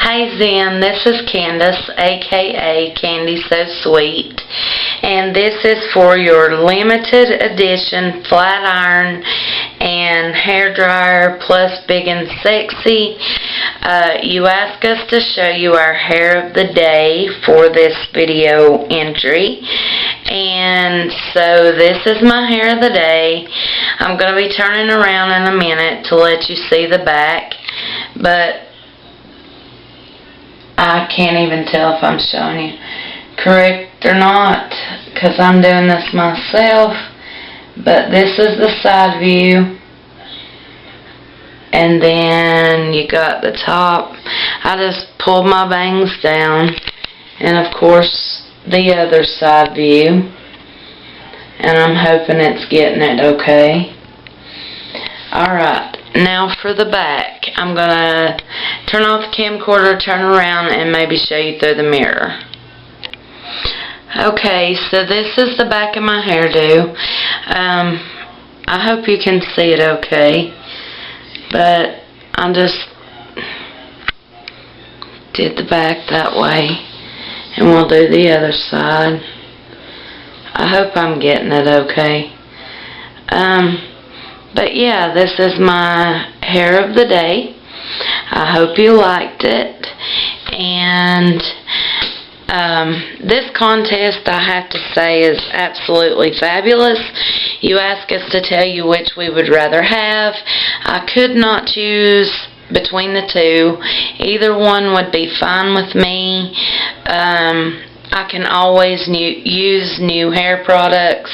Hey Zen, this is Candace, aka Candy So Sweet, and this is for your limited edition flat iron and hairdryer plus big and sexy. You asked us to show you our hair of the day for this video entry, and so this is my hair of the day. I'm going to be turning around in a minute to let you see the back, but I can't even tell if I'm showing you correct or not because I'm doing this myself. But this is the side view, and then you got the top. I just pulled my bangs down, and of course the other side view, and I'm hoping it's getting it okay. Alright, now for the back. I'm going to turn off the camcorder, turn around, and maybe show you through the mirror. Okay, so this is the back of my hairdo. I hope you can see it okay, but I just did the back that way, and we'll do the other side. I hope I'm getting it okay. But yeah, this is my hair of the day. I hope you liked it. And this contest, I have to say, is absolutely fabulous. You asked us to tell you which we would rather have. I could not choose between the two. Either one would be fine with me. I can always use new hair products,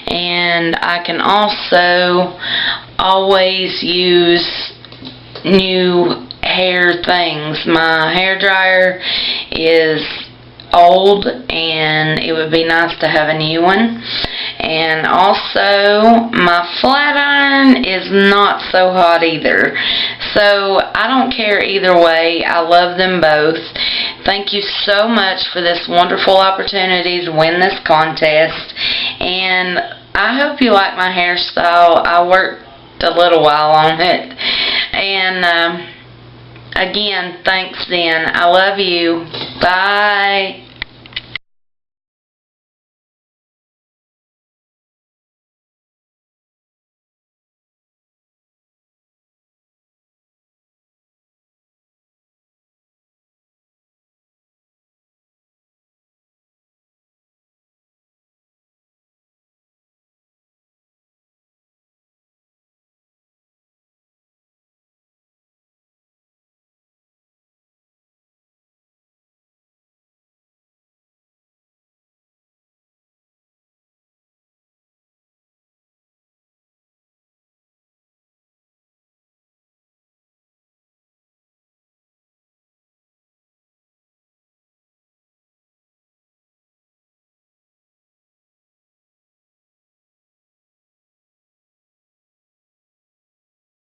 and I can also always use new hair things. My hair dryer is old, and it would be nice to have a new one. And also, my flat iron is not so hot either. So, I don't care either way. I love them both. Thank you so much for this wonderful opportunity to win this contest. And I hope you like my hairstyle. I worked a little while on it. And again, thanks Zen. I love you. Bye.